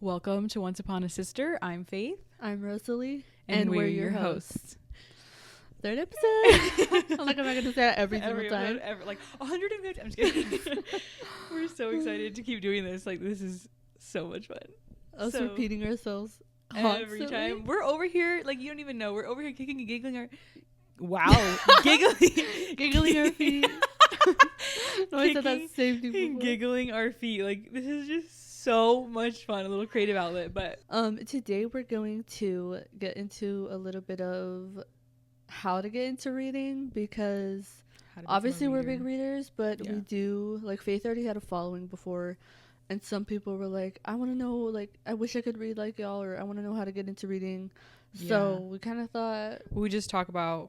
Welcome to Once Upon a Sister. I'm Faith. I'm Rosalie. And we're your hosts. Third episode. I'm like, am I going to say that every single time? Like 150. I'm just kidding. We're so excited to keep doing this. Like, this is so much fun. Us repeating ourselves every time. We're over here, like, you don't even know. We're over here kicking and giggling our... Wow. giggling our feet. No, I said that same thing before. Giggling our feet. Like, this is just so much fun. A little creative outlet. But today we're going to get into a little bit of how to get into reading, because obviously we're big readers, but we do, like, Faith already had a following before, and some people were like, I want to know, like, I wish I could read like y'all, or I want to know how to get into reading. So we kind of thought we just talk about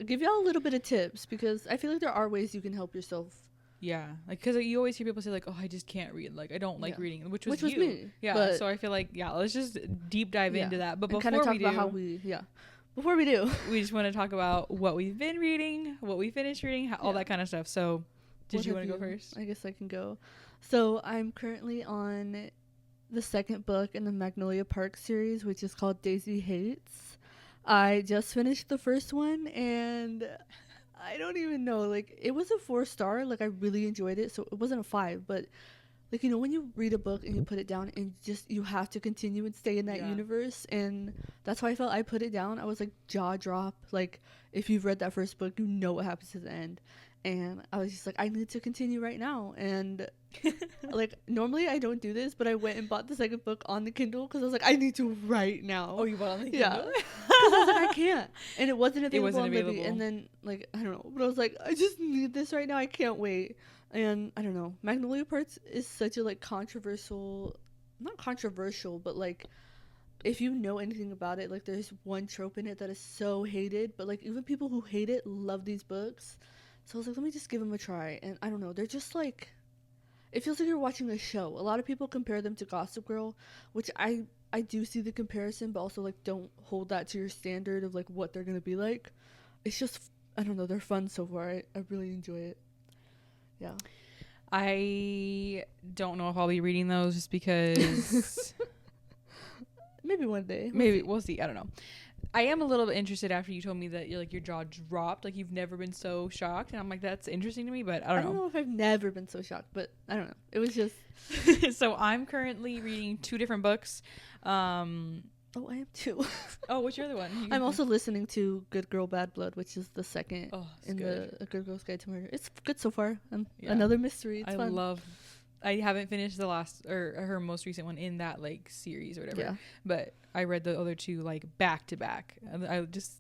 give y'all a little bit of tips, because I feel like there are ways you can help yourself. Yeah, like, because you always hear people say, like, oh, I just can't read, like, I don't like reading, which was you. Me. Yeah, so I feel like, let's just deep dive into that. But before talk we do, about how before we do, we just want to talk about what we've been reading, what we finished reading, all that kind of stuff. So did you want to go first? I guess I can go. So I'm currently on the second book in the Magnolia Park series, which is called Daisy Hates. I just finished the first one, and I don't even know, like, it was a 4-star. Like, I really enjoyed it. So it wasn't a 5, but, like, you know, when you read a book and you put it down and just you have to continue and stay in that universe, and that's why I felt I put it down. I was like, jaw drop. Like, if you've read that first book, you know what happens to the end. And I was just like, I need to continue right now. And like, normally I don't do this, but I went and bought the second book on the Kindle, because I was like, I need to right now. Oh, you bought on the Kindle? Yeah. Because I was like, I can't. And it wasn't available on Libby. And then, like, I don't know, but I was like, I just need this right now. I can't wait. And I don't know, Magnolia Parks is such a, like, controversial, not controversial, but, like, if you know anything about it, like, there's one trope in it that is so hated, but, like, even people who hate it love these books. So I was like, let me just give them a try. And I don't know, they're just like, it feels like you're watching a show. A lot of people compare them to Gossip Girl, which I do see the comparison, but also, like, don't hold that to your standard of, like, what they're going to be like. It's just, I don't know, they're fun so far. I really enjoy it. Yeah. I don't know if I'll be reading those just because... Maybe one day. Maybe. We'll see. I don't know. I am a little bit interested after you told me that your jaw dropped, like you've never been so shocked, and I'm like, that's interesting to me, but I don't know if I've never been so shocked, but I don't know. It was just so I'm currently reading 2 different books. I am too. Oh, what's your other one? I'm also listening to Good Girl Bad Blood, which is the second in the A Good Girl's Guide to Murder. It's good so far. Another mystery. It's fun. I haven't finished the last or her most recent one in that, like, series or whatever. Yeah. But I read the other 2, like, back to back. I just,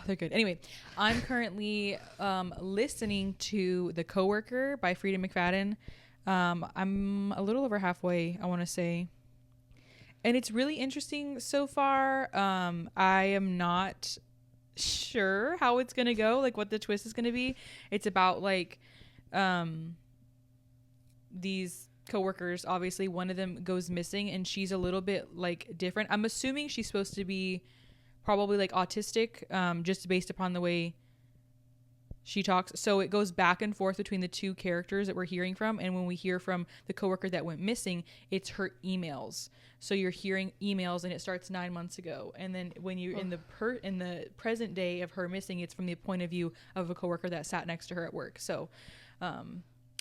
they're good. Anyway, I'm currently listening to The Coworker by Freida McFadden. I'm a little over halfway, I want to say. And it's really interesting so far. I am not sure how it's going to go, like what the twist is going to be. It's about, like, these coworkers. Obviously one of them goes missing, and she's a little bit, like, different. I'm assuming she's supposed to be probably, like, autistic, just based upon the way she talks. So it goes back and forth between the 2 characters that we're hearing from, and when we hear from the coworker that went missing, it's her emails. So you're hearing emails, and it starts 9 months ago, and then when you're in the present day of her missing, it's from the point of view of a coworker that sat next to her at work. So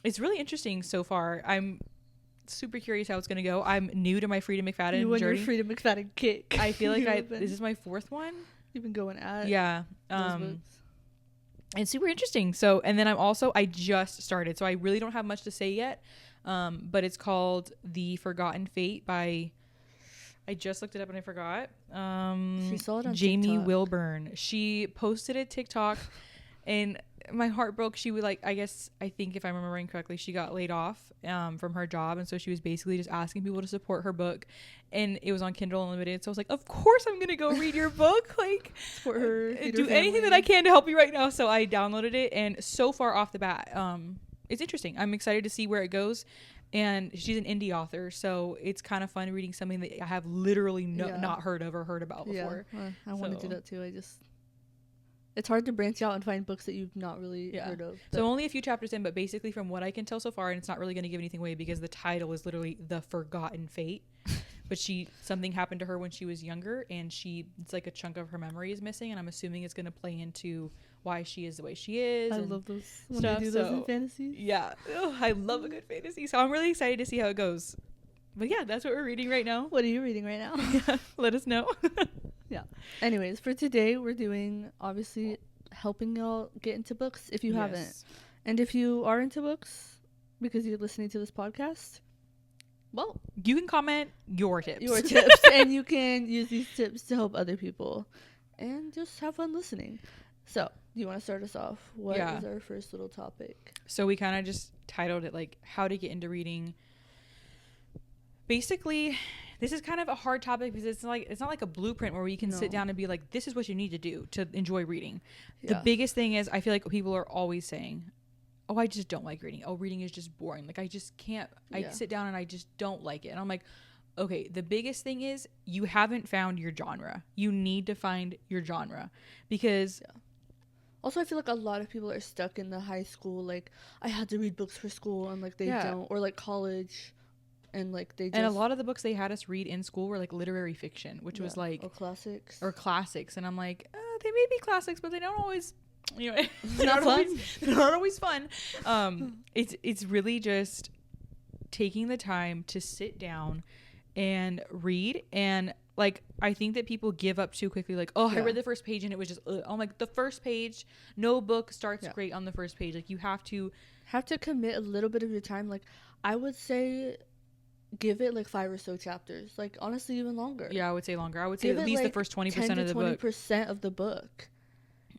it's really interesting so far. I'm super curious how it's going to go. I'm new to my Freida McFadden journey. Your Freida McFadden kick. I feel like this is my 4th one. You've been going at those books. And super interesting. So, and then I just started, so I really don't have much to say yet. But it's called The Forgotten Fate by, I just looked it up and I forgot. She saw it on Jamie TikTok. Wilburn. She posted a TikTok, and my heart broke. She would, like, I think if I'm remembering correctly, she got laid off from her job, and so she was basically just asking people to support her book, and it was on Kindle Unlimited. So I was like, of course I'm gonna go read your book, like, support her, do anything that I can to help you right now. So I downloaded it, and so far off the bat, it's interesting. I'm excited to see where it goes. And she's an indie author, so it's kind of fun reading something that I have literally not heard of or heard about before. I want to do that too. It's hard to branch out and find books that you've not really heard of. So only a few chapters in, but basically from what I can tell so far, and it's not really going to give anything away because the title is literally The Forgotten Fate. But something happened to her when she was younger, and it's like a chunk of her memory is missing, and I'm assuming it's going to play into why she is the way she is. I love those when they do those in fantasy. Yeah. Oh, I love a good fantasy. So I'm really excited to see how it goes. But yeah, that's what we're reading right now. What are you reading right now? Yeah, let us know. Yeah. Anyways, for today, we're doing, obviously, helping y'all get into books if you haven't. And if you are into books because you're listening to this podcast, well, you can comment your tips. And you can use these tips to help other people and just have fun listening. So, do you want to start us off? What is our first little topic? So we kind of just titled it like how to get into reading. Basically, this is kind of a hard topic because it's not like a blueprint where you can sit down and be like, this is what you need to do to enjoy reading. The biggest thing is I feel like people are always saying, oh, I just don't like reading. Oh, reading is just boring. Like, I just can't. I sit down and I just don't like it. And I'm like, okay, the biggest thing is you haven't found your genre. You need to find your genre because... Yeah. Also, I feel like a lot of people are stuck in the high school, like, I had to read books for school, and, like, they don't. Or, like, college, and, like, they just... And a lot of the books they had us read in school were, like, literary fiction, which was, like... Or classics. And I'm like, they may be classics, but they don't always... You know, they're not always fun. It's really just taking the time to sit down and read. And like I think that people give up too quickly. Like, I read the first page and it was just I'm like, the first page, no book starts great on the first page. Like, you have to commit a little bit of your time. Like, I would say give it like 5 or so chapters. Like, honestly, even longer. Yeah, I would say longer. I would say at least like the first 20% of the book. 20% of the book.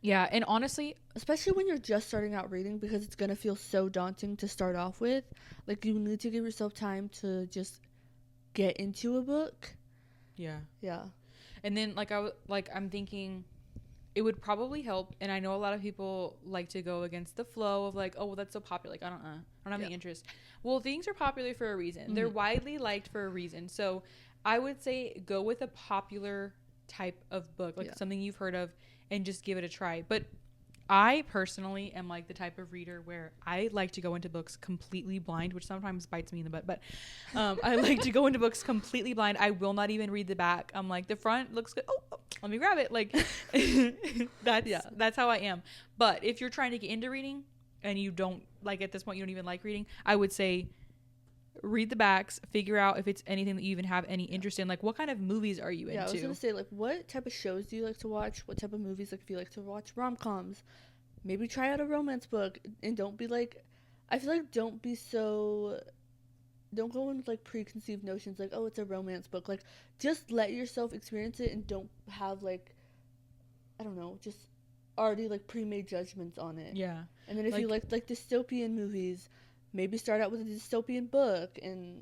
Yeah, and honestly, especially when you're just starting out reading, because it's going to feel so daunting to start off with. Like, you need to give yourself time to just get into a book. Yeah. Yeah. And then I'm thinking it would probably help, and I know a lot of people like to go against the flow of like, oh, well, that's so popular. Like, I don't have the interest. Well, things are popular for a reason. Mm-hmm. They're widely liked for a reason. So, I would say go with a popular type of book, like something you've heard of, and just give it a try. But I personally am like the type of reader where I like to go into books completely blind, which sometimes bites me in the butt. But I like to go into books completely blind. I will not even read the back. I'm like, the front looks good. Oh, let me grab it. Like, that's how I am. But if you're trying to get into reading and you don't, like, at this point, you don't even like reading, I would say read the backs, figure out if it's anything that you even have any interest in. Like, what kind of movies are you into? Yeah, I was gonna say, like, what type of shows do you like to watch? What type of movies? Like, if you like to watch rom-coms, maybe try out a romance book. And don't be like, I feel like don't go in with like preconceived notions like, oh, it's a romance book. Like, just let yourself experience it and don't have like, I don't know, just already like pre-made judgments on it. Yeah. And then if you like dystopian movies, maybe start out with a dystopian book. And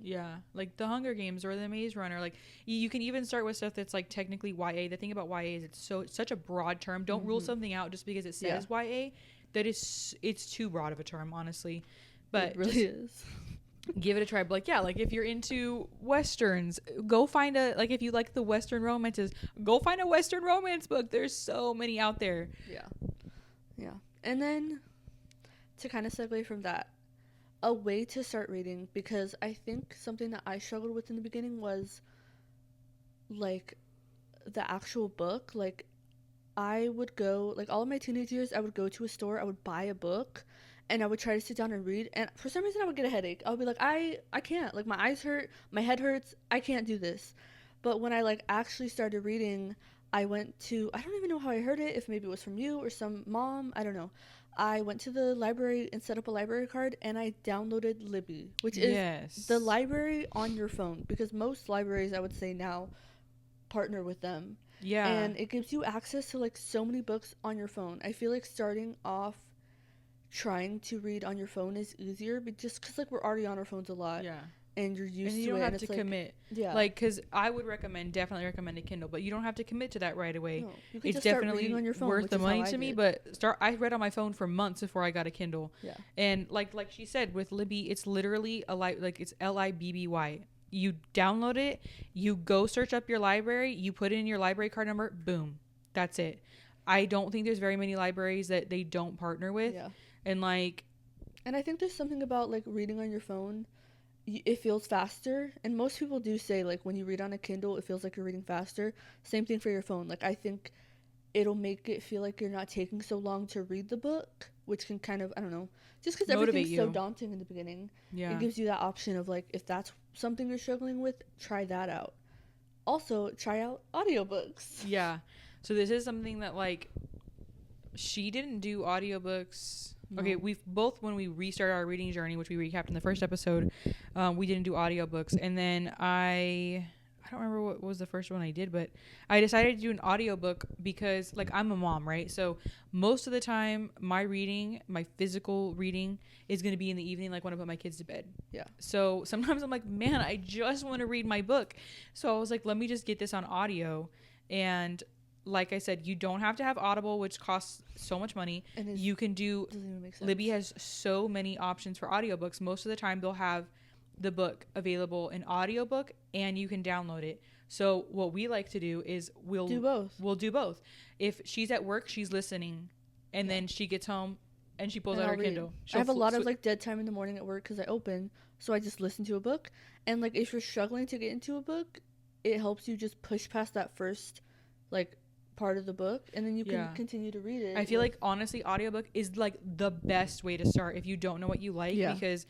like The Hunger Games or The Maze Runner. Like, you can even start with stuff that's like technically YA. The thing about YA is it's such a broad term. Don't rule something out just because it says YA. It's too broad of a term, honestly. But it really is. Give it a try. But like, like if you're into westerns, go find if you like the western romances, go find a western romance book. There's so many out there. Yeah. And then to kind of segue from that, a way to start reading, because I think something that I struggled with in the beginning was like the actual book. Like, I would go, like, all of my teenage years, I would go to a store, I would buy a book, and I would try to sit down and read, and for some reason I would get a headache. I would be like, I can't, like, my eyes hurt, my head hurts, I can't do this. But when I like actually started reading, I went to, I don't even know how I heard it, if maybe it was from you or some mom, I don't know. I went to the library and set up a library card, and I downloaded Libby, which is the library on your phone, because most libraries, I would say now, partner with them. Yeah. And it gives you access to like so many books on your phone. I feel like starting off trying to read on your phone is easier, but just because like we're already on our phones a lot. Yeah. And you're used to it. And you don't have to like, commit. Yeah. Like, because I would definitely recommend a Kindle, but you don't have to commit to that right away. No, you can it's just definitely start on your phone, worth the money to me, but I read on my phone for months before I got a Kindle. Yeah. And like she said, with Libby, it's literally it's Libby. You download it, you go search up your library, you put in your library card number, boom. That's it. I don't think there's very many libraries that they don't partner with. Yeah. And like, and I think there's something about like reading on your phone, it feels faster, and most people do say like when you read on a Kindle it feels like you're reading faster. Same thing for your phone. Like I think it'll make it feel like you're not taking so long to read the book, which can kind of, I don't know, just because everything's so daunting in the beginning. Yeah, it gives you that option of like, if that's something you're struggling with, try that out. Also, try out audiobooks. Yeah, so this is something that like, she didn't do audiobooks. No. Okay, we've both, when we restarted our reading journey, which we recapped in the first episode, we didn't do audiobooks. And then I don't remember what was the first one I did, but I decided to do an audiobook because like I'm a mom, right? So most of the time my reading, my physical reading, is going to be in the evening, like when I put my kids to bed. Yeah. So sometimes I'm like, man, I just want to read my book. So I was like, let me just get this on audio. And like I said, you don't have to have Audible, which costs so much money. And you can do, Libby has so many options for audiobooks. Most of the time they'll have the book available in audiobook and you can download it. So what we like to do is we'll do both. If she's at work, she's listening, and then she gets home and she pulls out her Kindle. I have a lot of like dead time in the morning at work because I open, so I just listen to a book. And like if you're struggling to get into a book, it helps you just push past that first like part of the book, and then you can continue to read it. I feel like honestly audiobook is like the best way to start if you don't know what you like, because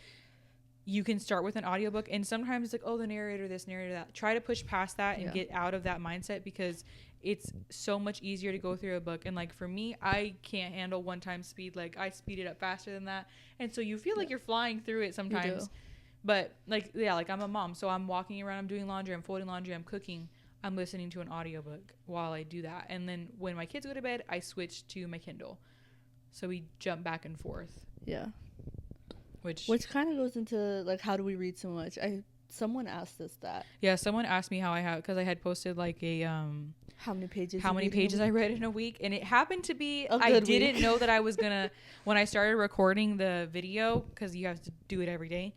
you can start with an audiobook, and sometimes it's like, oh, the narrator this, narrator that. Try to push past that and get out of that mindset, because it's so much easier to go through a book. And like for me, I can't handle one time speed. Like I speed it up faster than that, and so you feel like you're flying through it sometimes. But like like I'm a mom, so I'm walking around, I'm doing laundry, I'm folding laundry, I'm cooking, I'm listening to an audiobook while I do that. And then when my kids go to bed, I switch to my Kindle, so we jump back and forth. Which kind of goes into like, how do we read so much? Someone asked us that. Yeah, someone asked me how I have, because I had posted like a how many pages I read in a week, and it happened to be I didn't know that I was gonna when I started recording the video, because you have to do it every day.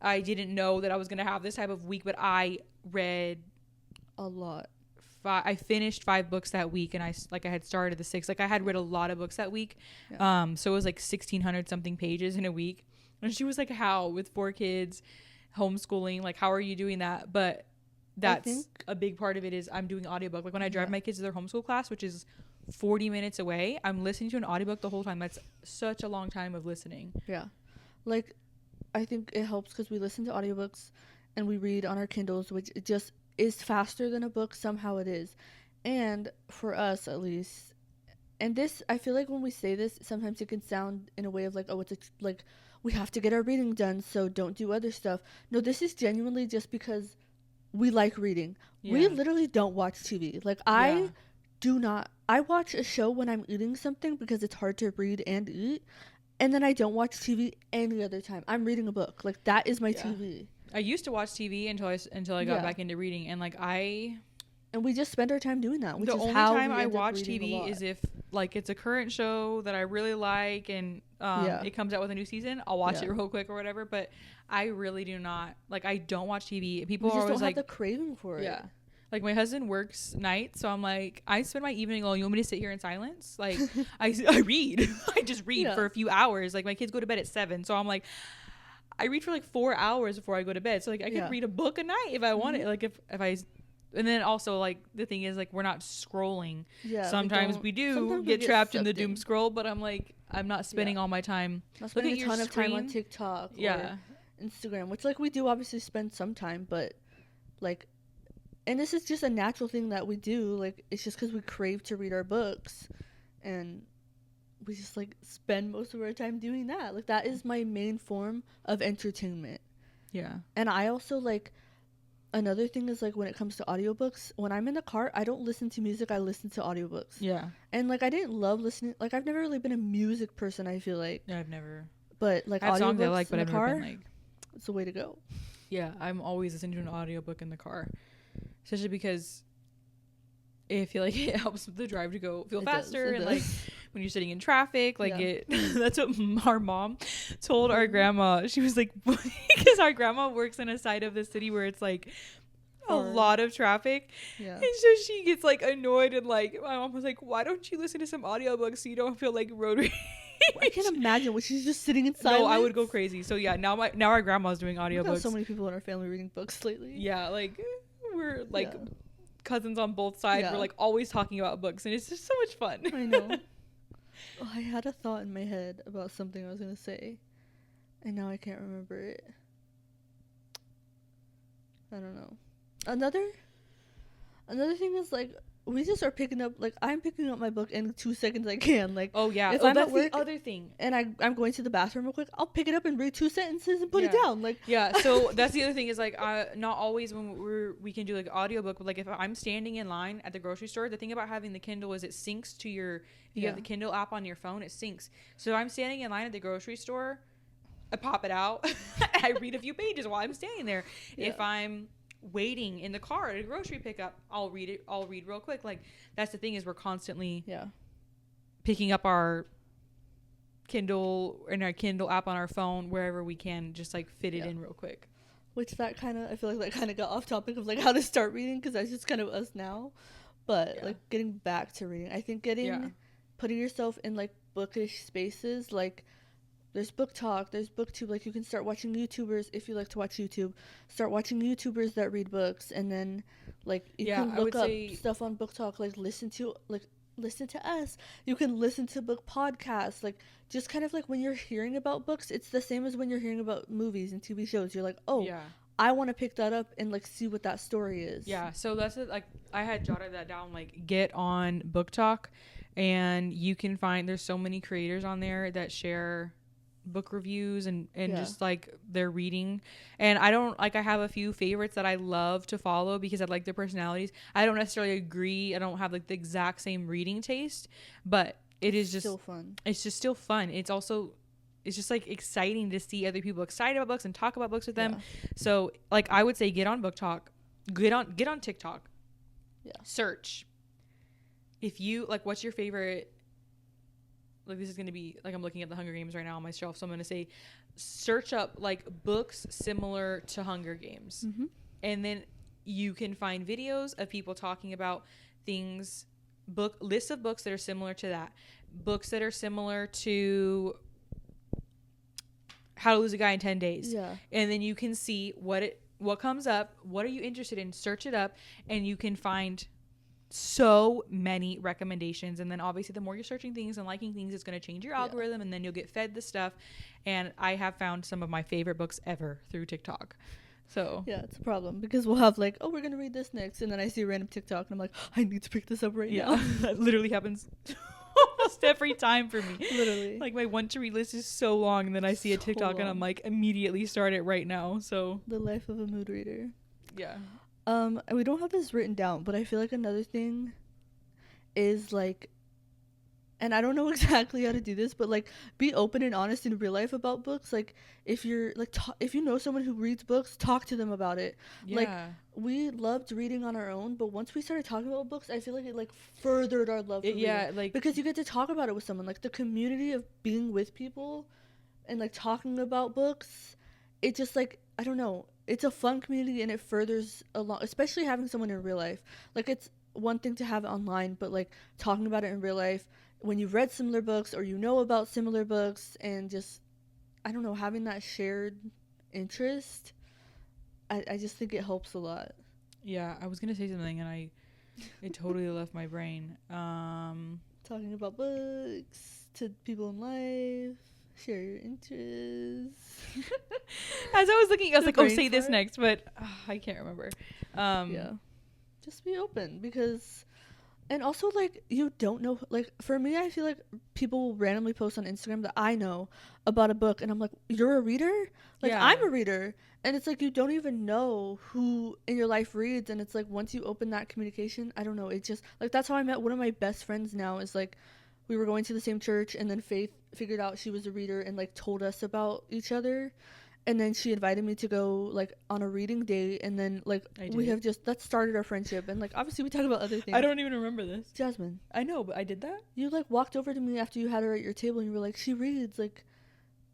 I didn't know that I was gonna have this type of week, but I read a lot. I finished 5 books that week, and I had started the 6. Like I had read a lot of books that week, so it was like 1,600 something pages in a week. And she was like, how, with 4 kids, homeschooling, like how are you doing that? But that's a big part of it is I'm doing audiobook. Like when I drive my kids to their homeschool class, which is 40 minutes away, I'm listening to an audiobook the whole time. That's such a long time of listening. Yeah. Like I think it helps because we listen to audiobooks and we read on our Kindles, which it just is faster than a book. Somehow it is. And for us at least, and this, I feel like when we say this, sometimes it can sound in a way of like, oh, it's like we have to get our reading done, so don't do other stuff. No, this is genuinely just because we like reading. We literally don't watch TV. Like I watch a show when I'm eating something because it's hard to read and eat, and then I don't watch TV any other time. I'm reading a book. Like that is my TV. I used to watch TV until I got back into reading, and and we just spend our time doing that. The only time I watch TV is if like it's a current show that I really like, and it comes out with a new season. I'll watch it real quick or whatever. But I really do not I don't watch TV. People are always like, have the craving for it. Yeah. Like my husband works nights, so I'm like, I spend my evening alone. You want me to sit here in silence? Like I read. I just read for a few hours. Like my kids go to bed at 7, so I'm like, I read for like 4 hours before I go to bed. So like I could read a book a night if I wanted. Like if I. And then also, like, the thing is, like, we're not scrolling. Yeah. Sometimes we get trapped in the doom scroll, but I'm like, I'm not spending all my time. Not spending a ton of time on TikTok or Instagram, which, like, we do obviously spend some time, but, like, and this is just a natural thing that we do. Like, it's just because we crave to read our books, and we just, like, spend most of our time doing that. Like, that is my main form of entertainment. Yeah. And I also, like, another thing is, like, when it comes to audiobooks, when I'm in the car, I don't listen to music, I listen to audiobooks. Yeah. And, like, I didn't love listening. Like, I've never really been a music person, I feel like. Yeah, I've never. But, like, I have songs I like, but I've never been, like... It's the way to go. Yeah, I'm always listening to an audiobook in the car. Especially because I feel like it helps the drive to feel faster. And, like, when you're sitting in traffic, like, that's what our mom told our grandma. She was like, because our grandma works in a side of the city where it's like a lot of traffic. Yeah. And so she gets like annoyed and like my mom was like, why don't you listen to some audiobooks so you don't feel like road rage? I can't imagine when she's just sitting in silence. No, I would go crazy. So yeah, now our grandma's doing audiobooks. So many people in our family reading books lately. Yeah, like we're like cousins on both sides. Yeah. We're like always talking about books, and it's just so much fun. I know. Oh, I had a thought in my head about something I was gonna say, and now I can't remember it. I don't know. Another thing is like we just are picking up, like I'm picking up my book in 2 seconds I can. Like, oh yeah, if I'm that's at work, the other thing. And I'm going to the bathroom real quick, I'll pick it up and read 2 sentences and put it down. Like, yeah. So that's the other thing is like not always when we can do like audiobook, but like if I'm standing in line at the grocery store, the thing about having the Kindle is it syncs to your. If you have the Kindle app on your phone, it syncs. So I'm standing in line at the grocery store, I pop it out, I read a few pages while I'm standing there. Yeah. If I'm waiting in the car at a grocery pickup, I'll read real quick. Like that's the thing is we're constantly picking up our Kindle and our Kindle app on our phone wherever we can, just like fit it in real quick. Which that kind of, I feel like that kind of got off topic of like how to start reading, because that's just kind of us now. But like getting back to reading, I think putting yourself in like bookish spaces, like there's Book Talk, there's BookTube. Like you can start watching YouTubers if you like to watch YouTube. Start watching YouTubers that read books, and then like you can look up stuff on Book Talk. Like listen to us. You can listen to book podcasts. Like just kind of like when you're hearing about books, it's the same as when you're hearing about movies and TV shows. You're like, oh, I want to pick that up and like see what that story is. Yeah. So that's it. Like I had jotted that down. Like get on Book Talk, and you can find there's so many creators on there that share book reviews and just like their reading. And I have a few favorites that I love to follow because I like their personalities. I don't necessarily agree. I don't have like the exact same reading taste, but it's just still fun. It's just still fun. It's just like exciting to see other people excited about books and talk about books with them. So like I would say get on Book Talk, get on TikTok. Yeah. Search. If you like, what's your favorite? Like this is going to be like I'm looking at the Hunger Games right now on my shelf, so I'm going to say search up like books similar to Hunger Games. Mm-hmm. And then you can find videos of people talking about things, lists of books that are similar to that, books that are similar to How to Lose a Guy in 10 Days. Yeah. And then you can see what comes up, what are you interested in, search it up, and you can find so many recommendations. And then obviously the more you're searching things and liking things, it's going to change your algorithm, and then you'll get fed the stuff. And I have found some of my favorite books ever through TikTok. So yeah, it's a problem because we'll have like, oh, we're gonna read this next, and then I see a random TikTok and I'm like, I need to pick this up right now. That literally happens almost every time for me. Literally, like my want to read list is so long, and then I see a TikTok and I'm like, immediately start it right now. So the life of a mood reader. Yeah. We don't have this written down, but I feel like another thing is like, and I don't know exactly how to do this, but like be open and honest in real life about books. Like if you're like, if you know someone who reads books, talk to them about it. Yeah. Like we loved reading on our own, but once we started talking about books, I feel like it like furthered our love for reading. Like because you get to talk about it with someone. Like the community of being with people and like talking about books, it just like, I don't know, it's a fun community, and it furthers a lot, especially having someone in real life. Like it's one thing to have it online, but like talking about it in real life when you've read similar books or you know about similar books, and just, I don't know, having that shared interest, I just think it helps a lot. Yeah, I was gonna say something and it totally left my brain. Talking about books to people in life, share your interests. As I was looking, I was like, oh, say this next, but I can't remember. Yeah, just be open, because, and also like you don't know, like for me, I feel like people will randomly post on Instagram that I know about a book, and I'm like, you're a reader? Like I'm a reader, and it's like you don't even know who in your life reads, and it's like once you open that communication, I don't know, it just like, that's how I met one of my best friends now. Is like we were going to the same church, and then Faith figured out she was a reader and like told us about each other. And then she invited me to go like on a reading date, and then like we have just, that started our friendship. And like obviously we talk about other things. I don't even remember this. Jasmine. I know, but I did that? You like walked over to me after you had her at your table, and you were like, she reads, like,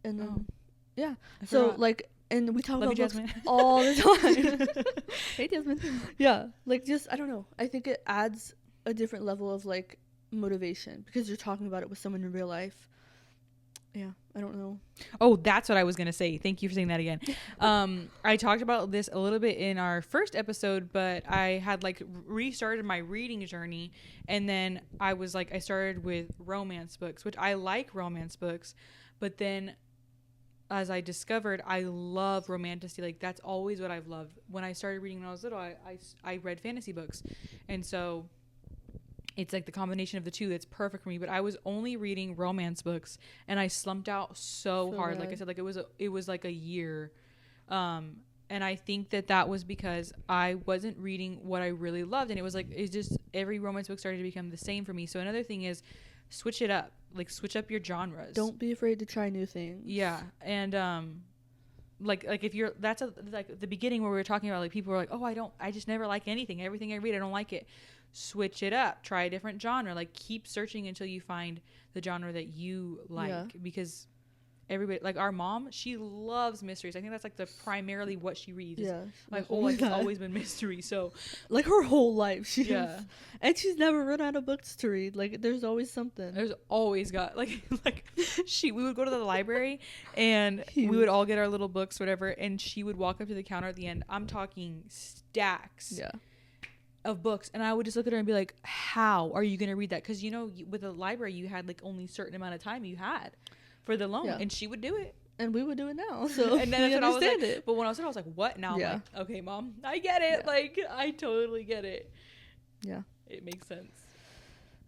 and then yeah. So like, And we talk about books all the time. Hey, Jasmine. Yeah, like, just, I don't know. I think it adds a different level of, like, motivation because you're talking about it with someone in real life. Yeah, I don't know. Oh, that's what I was going to say. Thank you for saying that again. I talked about this a little bit in our first episode, but I had, like, restarted my reading journey. And then I started with romance books, which I like romance books. But then as I discovered, I love romantasy. Like, that's always what I've loved. When I started reading when I was little, I read fantasy books. And so it's like the combination of the two that's perfect for me. But I was only reading romance books, and I slumped out so hard. Like I said, like it was like a year. And I think that was because I wasn't reading what I really loved. And it's just every romance book started to become the same for me. So another thing is, switch it up. Like, switch up your genres. Don't be afraid to try new things. Yeah. And like if you're, that's like the beginning where we were talking about, like, people were like, oh, I just never like anything. Everything I read, I don't like it. Switch it up. Try a different genre. Like, keep searching until you find the genre that you like. Because everybody, like our mom, she loves mysteries. I think that's like the primarily what she reads. Yeah, my whole life has always been mystery. So like her whole life, and she's never run out of books to read. Like, there's always something. There's always got we would go to the library and we would all get our little books, whatever, and she would walk up to the counter at the end. I'm talking stacks. Yeah. Of books, and I would just look at her and be like, how are you going to read that? Because with a library you had like only a certain amount of time you had for the loan, and she would do it, and we would do it now. So and then that's what I was like, it. But when I was there, I was like, what now? Yeah. I'm like, okay, Mom, I get it. Like, I totally get it. Yeah, it makes sense.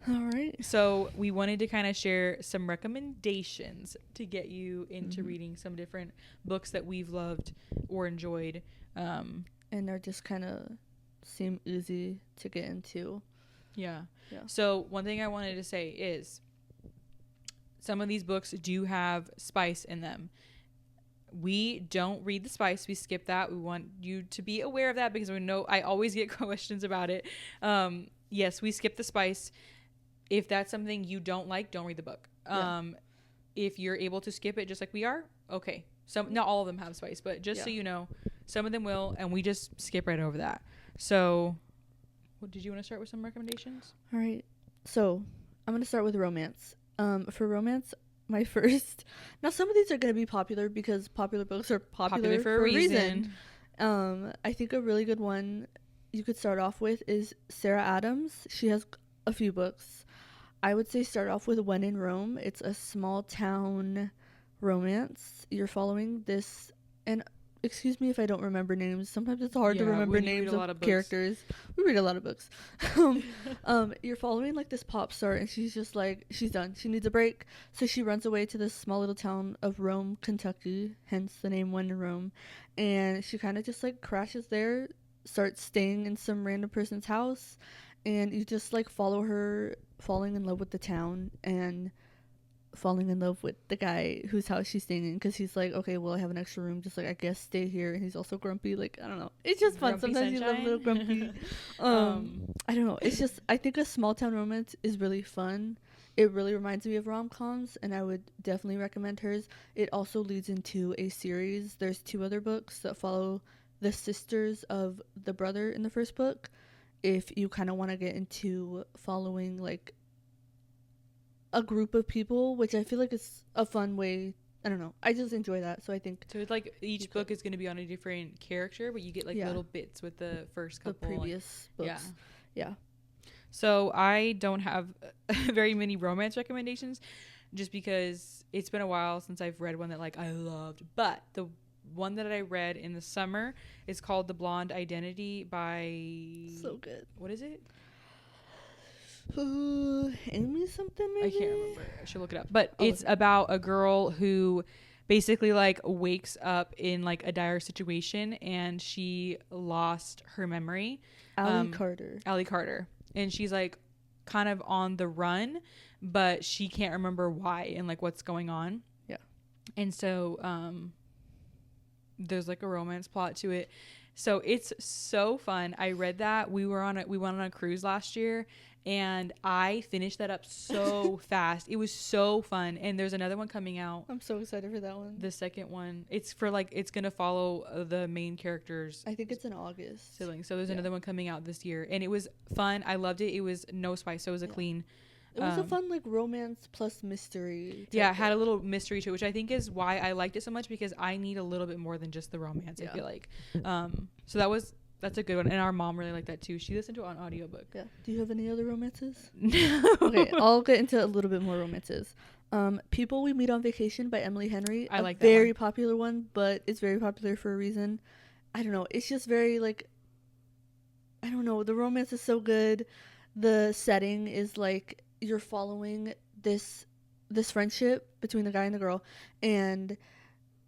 All right, so we wanted to kind of share some recommendations to get you into reading some different books that we've loved or enjoyed, and they're just kind of seem easy to get into. Yeah. So one thing I wanted to say is, some of these books do have spice in them. We don't read the spice. We skip that. We want you to be aware of that because we know I always get questions about it. Yes, we skip the spice. If that's something you don't like, don't read the book. If you're able to skip it just like we are, okay. Not all of them have spice, but just so you know, some of them will, and we just skip right over that. So, did you want to start with some recommendations? All right. So, I'm going to start with romance. For romance, my first... Now, some of these are going to be popular because popular books are popular for a reason. I think a really good one you could start off with is Sarah Adams. She has a few books. I would say start off with When in Rome. It's a small town romance. You're following this... and excuse me if I don't remember names. Sometimes it's hard to remember names of characters. We read a lot of books. You're following like this pop star, and she's just like, she's done. She needs a break. So she runs away to this small little town of Rome, Kentucky, hence the name When in Rome. And she kind of just like crashes there, starts staying in some random person's house, and you just like follow her falling in love with the town and falling in love with the guy whose house she's staying in, because he's like, okay, well, I have an extra room, just like, I guess stay here. And he's also grumpy. Like, I don't know, it's just fun. Sometimes you love a little grumpy. I don't know, it's just, I think a small town romance is really fun. It really reminds me of rom-coms, and I would definitely recommend hers. It also leads into a series. There's 2 other books that follow the sisters of the brother in the first book, if you kind of want to get into following like a group of people, which I feel like is a fun way. I don't know, I just enjoy that. So I think, so it's like each book is going to be on a different character, but you get like little bits with the first couple, the previous books. Yeah. So I don't have very many romance recommendations, just because it's been a while since I've read one that like I loved. But the one that I read in the summer is called The Blonde Identity by... So good. What is it? Amy something maybe? I can't remember. I should look it up. But it's about a girl who basically like wakes up in like a dire situation, and she lost her memory. Allie Carter. And she's like kind of on the run, but she can't remember why and like what's going on. Yeah. And so there's like a romance plot to it. So it's so fun. I read that. We went on a cruise last year, and I finished that up so fast. It was so fun. And there's another one coming out. I'm so excited for that one. The second one. It's for like, it's going to follow the main characters. I think it's in August. Siblings. So there's another one coming out this year. And it was fun. I loved it. It was no spice. So it was a clean. It was a fun, like, romance plus mystery. Yeah, it had a little mystery to it, which I think is why I liked it so much, because I need a little bit more than just the romance, I feel like. So that's a good one. And our mom really liked that too. She listened to it on audiobook. Yeah. Do you have any other romances? No. Okay, I'll get into a little bit more romances. People We Meet on Vacation by Emily Henry. I like that very popular one, but it's very popular for a reason. I don't know. It's just very, like, I don't know. The romance is so good. The setting is like, you're following this friendship between the guy and the girl, and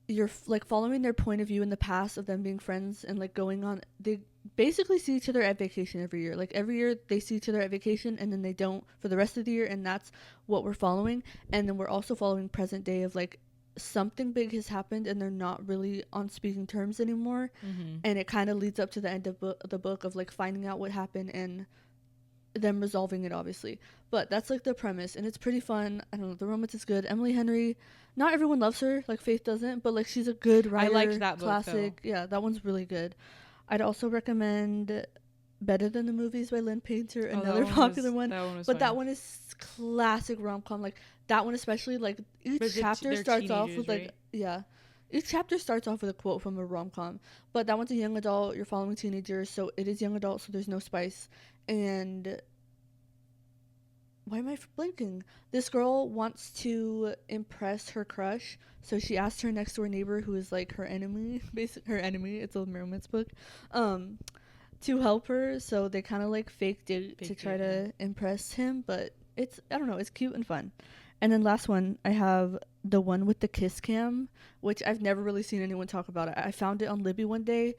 you're like following their point of view in the past of them being friends, and like going on, they basically see each other at vacation every year. Like every year they see each other at vacation, and then they don't for the rest of the year, and that's what we're following. And then we're also following present day of like something big has happened and they're not really on speaking terms anymore. And it kind of leads up to the end of the book of like finding out what happened and them resolving it, obviously. But that's like the premise, and it's pretty fun. I don't know, the romance is good. Emily Henry, not everyone loves her, like Faith doesn't, but like she's a good writer. I liked that classic book, though. Yeah, that one's really good. I'd also recommend Better Than the Movies by Lynn Painter, another popular one. But fun. That one is classic rom-com. Like that one especially, like each chapter starts off with like, right? Each chapter starts off with a quote from a rom-com. But that one's a young adult. You're following teenagers, so it is young adult, so there's no spice. And why am I blinking? This girl wants to impress her crush, so she asked her next door neighbor, who is like her enemy, basically her enemy. It's a romance book, to help her. So they kind of like fake date to try to impress him, but it's, I don't know, it's cute and fun. And then last one, I have the one with the kiss cam, which I've never really seen anyone talk about it. I found it on Libby one day.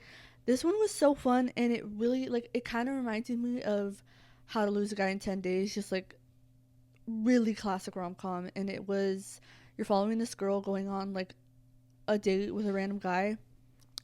This one was so fun, and it really, like, it kind of reminded me of How to Lose a Guy in 10 Days, just, like, really classic rom-com. And it was, you're following this girl going on, like, a date with a random guy,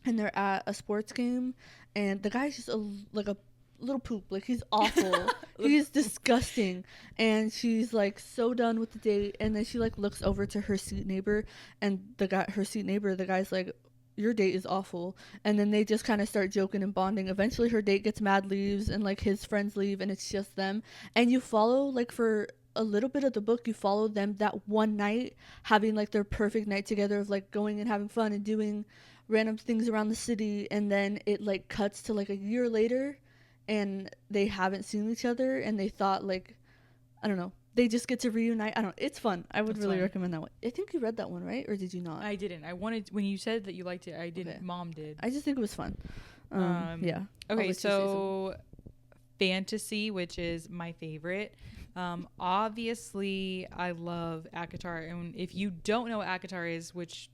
and they're at a sports game, and the guy's just, like, a little poop. Like, he's awful. He's disgusting. And she's, like, so done with the date, and then she, like, looks over to her seat neighbor, and the guy's like, your date is awful. And then they just kind of start joking and bonding. Eventually her date gets mad, leaves, and like his friends leave, and it's just them. And you follow, like, for a little bit of the book, you follow them that one night having like their perfect night together of like going and having fun and doing random things around the city. And then it like cuts to like a year later, and they haven't seen each other, and they thought, like, I don't know, they just get to reunite. I don't know. It's fun. I would really recommend that one. I think you read that one, right? Or did you not? I didn't. I wanted, when you said that you liked it, I didn't. Okay. Mom did. I just think it was fun. Yeah. Okay, so fantasy, which is my favorite. Obviously, I love ACOTAR. And if you don't know what ACOTAR is, which...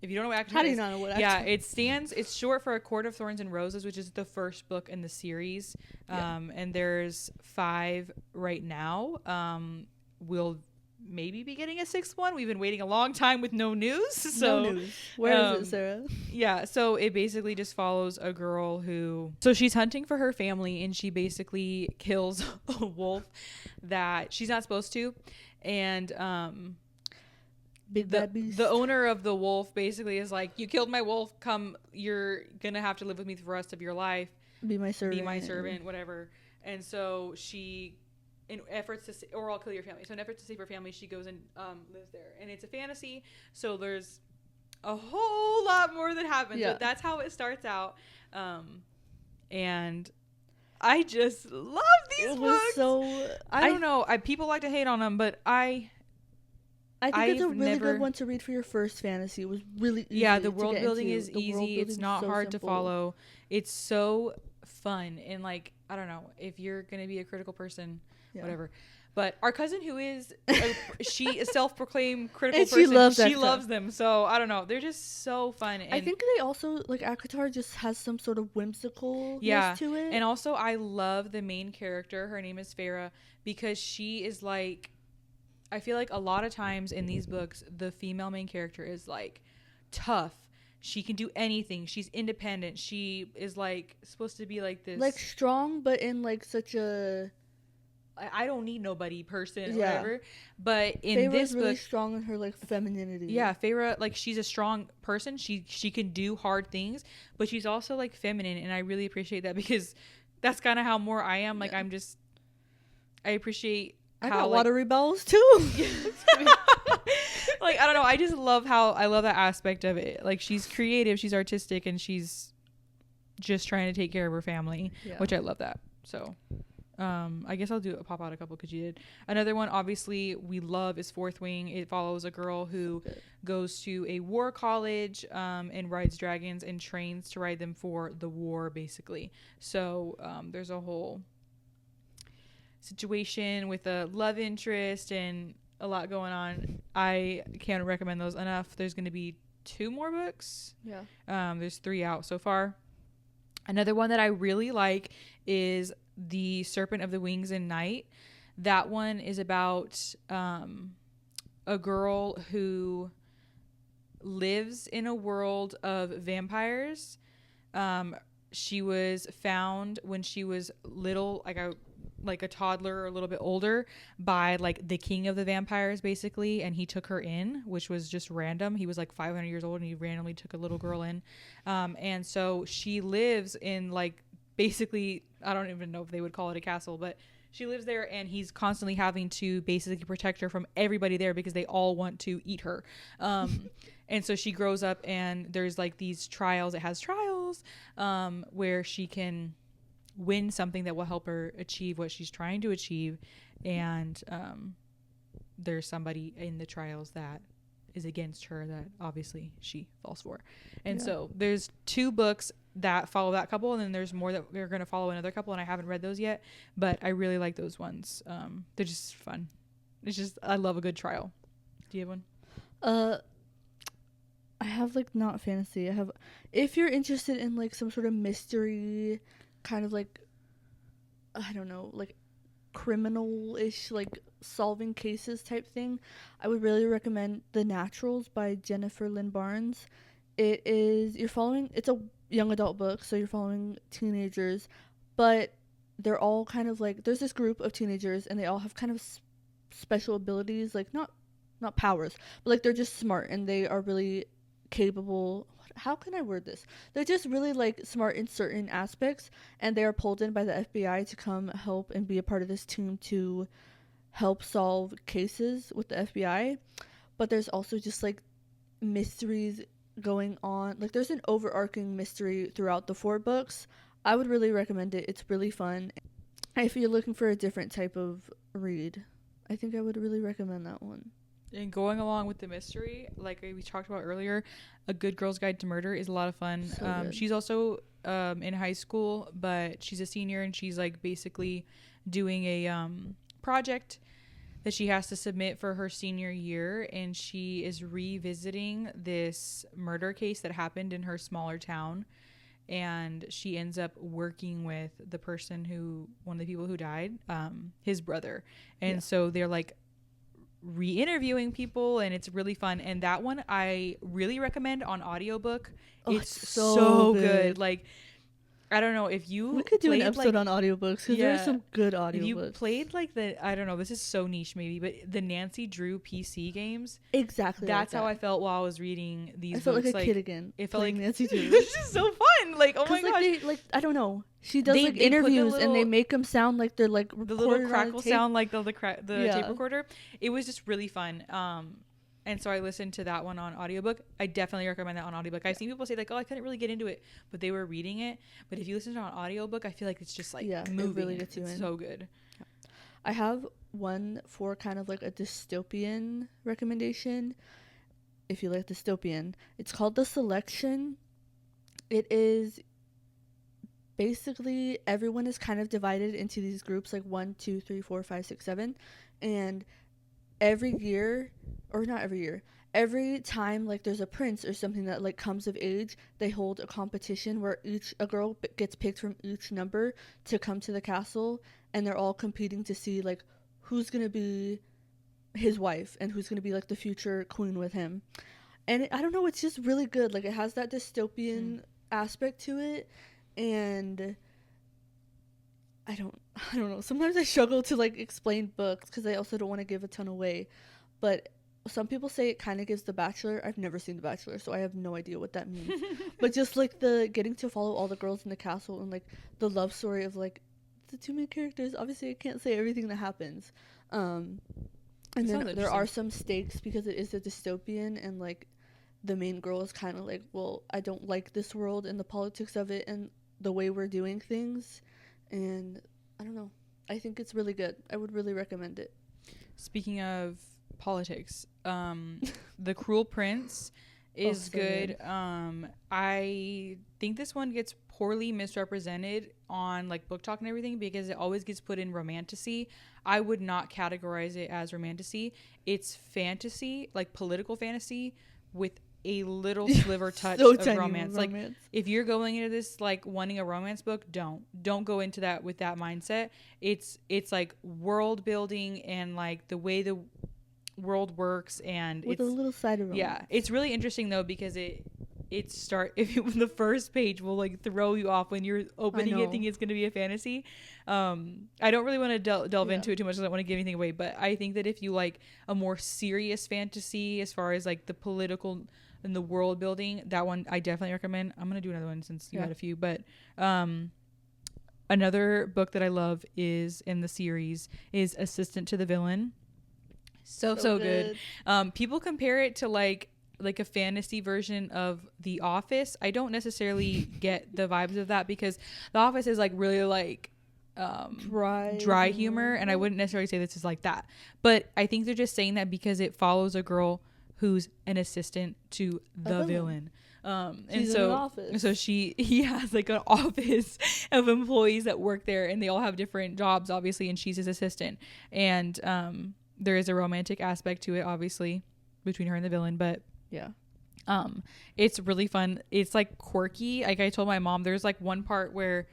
If you don't know what ACOTAR is... How do you not know what ACOTAR is? Yeah, it's short for A Court of Thorns and Roses, which is the first book in the series. And there's 5 right now. We'll maybe be getting a 6th one. We've been waiting a long time with no news. So, no news. Where is it, Sarah? Yeah, so it basically just follows a girl who... So she's hunting for her family, and she basically kills a wolf that she's not supposed to. And... The owner of the wolf basically is like, you killed my wolf, you're gonna have to live with me for the rest of your life, be my servant, whatever. And so she, in efforts to or I'll kill your family, so in efforts to save her family, she goes and lives there. And it's a fantasy, so there's a whole lot more that happens, but that's how it starts out. And I just love these books. I don't know, people like to hate on them, but I think it's a really good one to read for your first fantasy. It was really easy. Yeah, the world building is easy. It's not hard to follow. It's so fun. And like, I don't know, if you're going to be a critical person, whatever. But our cousin, who is, she is self-proclaimed critical person. She loves them. So I don't know. They're just so fun. And I think they also, like, ACOTAR just has some sort of whimsicalness to it. And also I love the main character. Her name is Farah, because she is like, I feel like a lot of times in these books, the female main character is like tough, she can do anything. She's independent. She is like supposed to be like this, like strong, but in like such a I don't need nobody person or whatever. But in Feyre's this really strong in her like femininity. Yeah, Feyre, like she's a strong person. She can do hard things, but she's also like feminine, and I really appreciate that because that's kind of how more I am. Like I'm just, I appreciate. I got watery bells too. Like I don't know. I just love I love that aspect of it. Like she's creative, she's artistic, and she's just trying to take care of her family, which I love that. So. I guess I'll pop out a couple because you did. Another one, obviously, we love is Fourth Wing. It follows a girl who goes to a war college and rides dragons and trains to ride them for the war, basically. So there's a whole situation with a love interest and a lot going on. I can't recommend those enough. There's going to be 2 more books. Yeah. There's 3 out so far. Another one that I really like is The Serpent of the Wings and Night. That one is about a girl who lives in a world of vampires. She was found when she was little, like a toddler or a little bit older, by like the king of the vampires basically, and he took her in, which was just random. He was like 500 years old and he randomly took a little girl in, and so she lives in like basically, I don't even know if they would call it a castle, but she lives there and he's constantly having to basically protect her from everybody there because they all want to eat her. And so she grows up and there's like these trials. It has trials where she can win something that will help her achieve what she's trying to achieve. And there's somebody in the trials that is against her that obviously she falls for. And so there's 2 books that follow that couple, and then there's more that we're going to follow another couple, and I haven't read those yet, but I really like those ones. They're just fun. It's just, I love a good trial. Do you have one? I have like not fantasy. I have, if you're interested in like some sort of mystery kind of like, I don't know, like criminal-ish, like solving cases type thing, I would really recommend The Naturals by Jennifer Lynn Barnes. It is, it's a young adult book, so you're following teenagers, but they're all kind of like, there's this group of teenagers and they all have kind of special abilities, like not powers, but like they're just smart and they are really capable. How can I word this? They're just really like smart in certain aspects, and they are pulled in by the FBI to come help and be a part of this team to help solve cases with the FBI. But there's also just like mysteries going on. Like there's an overarching mystery throughout the 4 books. I would really recommend it. It's really fun. If you're looking for a different type of read, I think I would really recommend that one. And going along with the mystery, like we talked about earlier, A Good Girl's Guide to Murder is a lot of fun. So she's also in high school, but she's a senior and she's like basically doing a project that she has to submit for her senior year, and she is revisiting this murder case that happened in her smaller town, and she ends up working with the person one of the people who died, his brother, and so they're like re-interviewing people, and it's really fun. And that one I really recommend on audiobook. It's so good. Like, I don't know if we could do an episode on audiobooks, because there's some good audiobooks. If you played like I don't know, this is so niche maybe, but the Nancy Drew PC games. Exactly. That's how I felt while I was reading these books. I felt like a kid again. It felt like Nancy Drew. It's just so fun. Like, oh my gosh. I don't know. She does interviews and they make them sound like they're like the little crackle sound, like the tape recorder. It was just really fun. And so I listened to that one on audiobook. I definitely recommend that on audiobook. I've seen people say like, oh, I couldn't really get into it, but they were reading it. But if you listen to it on audiobook, I feel like it's just like moving. It really gets you in. So good. I have one for kind of like a dystopian recommendation. If you like dystopian, it's called The Selection. It is basically everyone is kind of divided into these groups, like 1, 2, 3, 4, 5, 6, 7, and every year, or not every year, every time like there's a prince or something that like comes of age, they hold a competition where a girl gets picked from each number to come to the castle, and they're all competing to see like who's gonna be his wife and who's gonna be like the future queen with him. and I don't know, it's just really good. Like, it has that dystopian aspect to it, and I don't know. Sometimes I struggle to like explain books because I also don't want to give a ton away, but some people say it kind of gives The Bachelor. I've never seen The Bachelor, so I have no idea what that means. But just like the getting to follow all the girls in the castle and like the love story of like the two main characters. Obviously, I can't say everything that happens. And then there are some stakes because it is a dystopian, and like the main girl is kind of like, well, I don't like this world and the politics of it and the way we're doing things. And I don't know. I think it's really good. I would really recommend it. Speaking of politics, The Cruel Prince is good. I think this one gets poorly misrepresented on like Book Talk and everything because it always gets put in romantasy. I would not categorize it as romantasy. It's fantasy, like political fantasy with a little sliver touch of romance. Like if you're going into this like wanting a romance book, don't go into that with that mindset. It's like world building and like the way the world works, and with a little side of romance. Yeah, it's really interesting though because the first page will like throw you off when you're opening it thinking it's going to be a fantasy. I don't really want to delve into it too much. I don't want to give anything away, but I think that if you like a more serious fantasy as far as like the political and the world building, that one I definitely recommend. I'm going to do another one since you had a few, but another book that I love is in the series is Assistant to the Villain. So good. People compare it to like a fantasy version of The Office. I don't necessarily get the vibes of that because The Office is like really like dry humor, and I wouldn't necessarily say this is like that. But I think they're just saying that because it follows a girl who's an assistant to the villain. And so he has like an office of employees that work there, and they all have different jobs, obviously, and she's his assistant. And there is a romantic aspect to it, obviously, between her and the villain, but it's really fun. It's like quirky. Like I told my mom, there's like one part where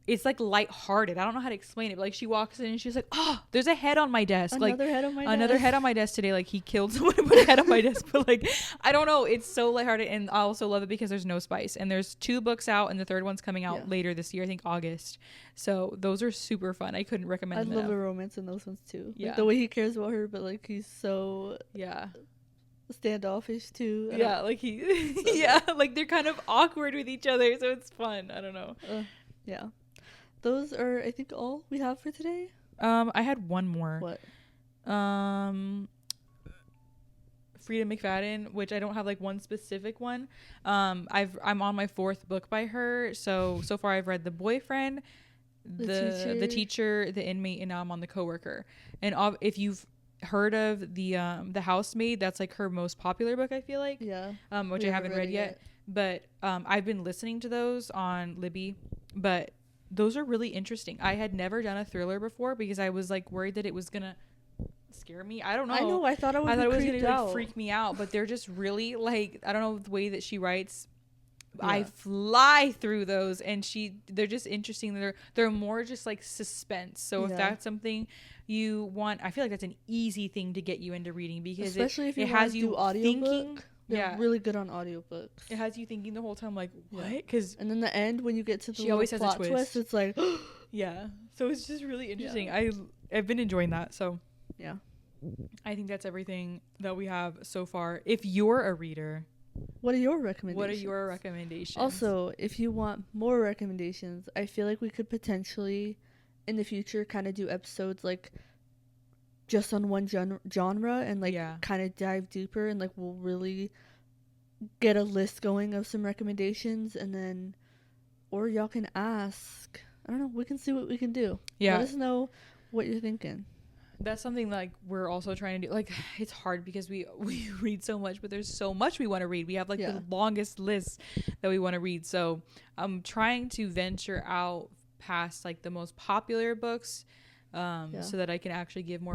it's like lighthearted. I don't know how to explain it, but like she walks in and she's like, "Oh, there's a head on my desk. Another head on my desk today. Like he killed someone and put a head on my desk." But like, I don't know. It's so lighthearted, and I also love it because there's no spice. And there's 2 books out, and the 3rd one's coming out later this year. I think August. So those are super fun. I couldn't recommend them enough. I love the romance in those ones too. Yeah, like the way he cares about her, but like he's so standoffish too. Like like they're kind of awkward with each other, so it's fun. I don't know. Those are, I think, all we have for today. I had one more. What? Frida McFadden, which I don't have like one specific one. I'm on my 4th book by her. So far I've read The Boyfriend, the teacher, The Inmate, and now I'm on The Coworker. And if you've heard of the Housemaid, that's like her most popular book, I feel like. Which I haven't read yet. But I've been listening to those on Libby, but those are really interesting. I had never done a thriller before because I was like worried that it was gonna scare me. I don't know. I know. I thought it was gonna like freak me out, but they're just really like, I don't know, the way that she writes. I fly through those, and they're just interesting. They're more just like suspense. So if that's something you want, I feel like that's an easy thing to get you into reading because especially if you has you do thinking. They're really good on audiobooks. It has you thinking the whole time, like, what? And then the end, when you get to the she always has plot a twist. It's like, so it's just really interesting. I've been enjoying that. So I think that's everything that we have so far. If you're a reader, what are your recommendations? Also, if you want more recommendations, I feel like we could potentially in the future kind of do episodes like just on one genre and like kind of dive deeper, and like we'll really get a list going of some recommendations, and then or y'all can ask. I don't know, we can see what we can do. Let us know what you're thinking. That's something like we're also trying to do. Like it's hard because we read so much, but there's so much we want to read. We have like the longest list that we want to read, so I'm trying to venture out past like the most popular books so that I can actually give more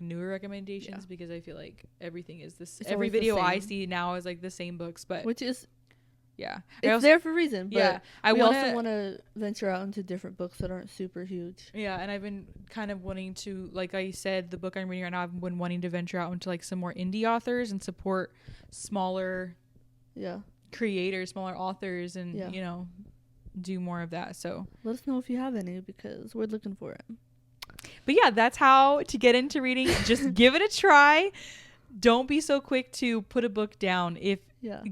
newer recommendations because I feel like everything is this. Every video I see now is like the same books, but which is Yeah. It's there for a reason. But yeah. we also want to venture out into different books that aren't super huge. Yeah. And I've been kind of wanting to, like I said, the book I'm reading right now, I've been wanting to venture out into like some more indie authors and support smaller creators, smaller authors, and, you know, do more of that. So let us know if you have any, because we're looking for it. But yeah, that's how to get into reading. Just give it a try. Don't be so quick to put a book down.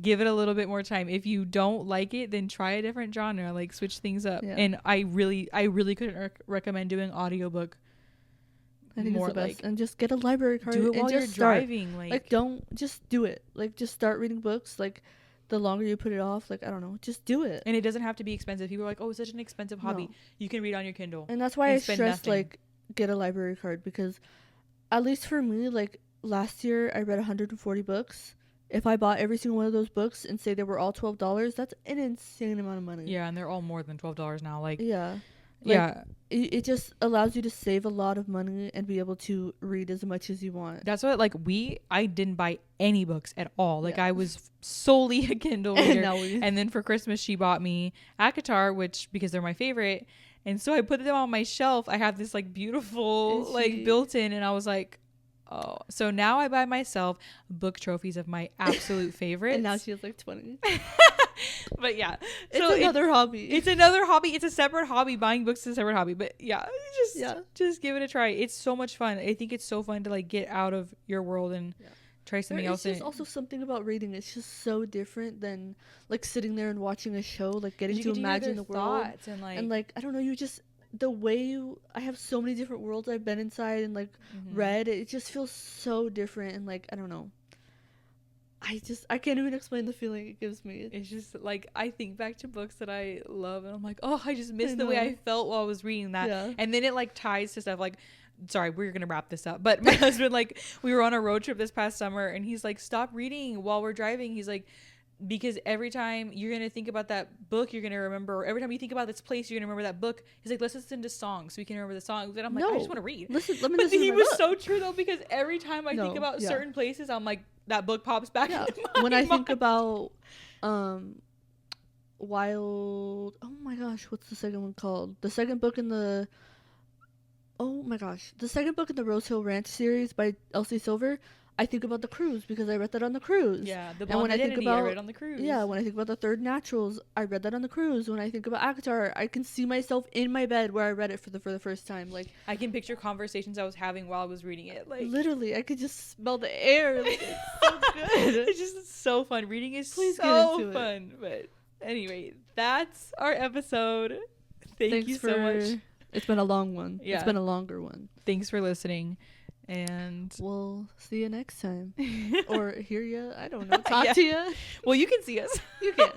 Give it a little bit more time. If you don't like it, then try a different genre, like switch things up. And I really couldn't recommend doing audiobook. I think it's the best. And just get a library card. Do it while you're driving. Like don't just do it. Like just start reading books. Like the longer you put it off, like I don't know, just do it. And it doesn't have to be expensive. People are like, oh, it's such an expensive hobby. You can read on your Kindle. And that's why I stress like get a library card, because at least for me, like last year I read 140 books. If I bought every single one of those books and say they were all $12, that's an insane amount of money. Yeah, and they're all more than $12 now. Like it just allows you to save a lot of money and be able to read as much as you want. That's what, like, I didn't buy any books at all. Like, I was solely a Kindle reader. And then for Christmas, she bought me ACOTAR, which, because they're my favorite. And so I put them on my shelf. I have this, like, beautiful, like, built-in. And I was like, oh. So now I buy myself book trophies of my absolute favorites. And now she has, like, 20. But yeah, it's another hobby. It's another hobby. It's a separate hobby. Buying books is a separate hobby. But yeah, just give it a try. It's so much fun. I think it's so fun to like get out of your world and try something else. There's also something about reading. It's just so different than like sitting there and watching a show. Like getting to imagine the world and like I don't know. You just the way I have so many different worlds I've been inside and like read. It just feels so different and like I don't know. I can't even explain the feeling it gives me. It's just like I think back to books that I love and I'm like, oh, I just miss the way I felt while I was reading that. And then it like ties to stuff like, sorry, we're gonna wrap this up, but my husband, like, we were on a road trip this past summer and he's like, stop reading while we're driving. He's like, because every time you're gonna think about that book, you're gonna remember, or every time you think about this place, you're gonna remember that book. He's like, let's listen to songs so we can remember the songs. And I'm like, I just want to read. Let me but listen he to was so true though, because every time I think about certain places, I'm like, that book pops back into my when I mind. think about Wild, oh my gosh, what's the second one called? The second book in the Rose Hill Ranch series by Elsie Silver. I think about The Cruise because I read that on the cruise. Yeah, the Blonde Identity I read on the cruise. Yeah, when I think about The Third Naturals, I read that on the cruise. When I think about ACOTAR, I can see myself in my bed where I read it for the first time. Like I can picture conversations I was having while I was reading it. Like literally, I could just smell the air. Like, it's so good. It's just so fun. Reading is so fun. But anyway, that's our episode. Thanks you so much. It's been a long one. Yeah. It's been a longer one. Thanks for listening. And we'll see you next time. Or hear you. I don't know. Talk to you. Well, you can see us. You can.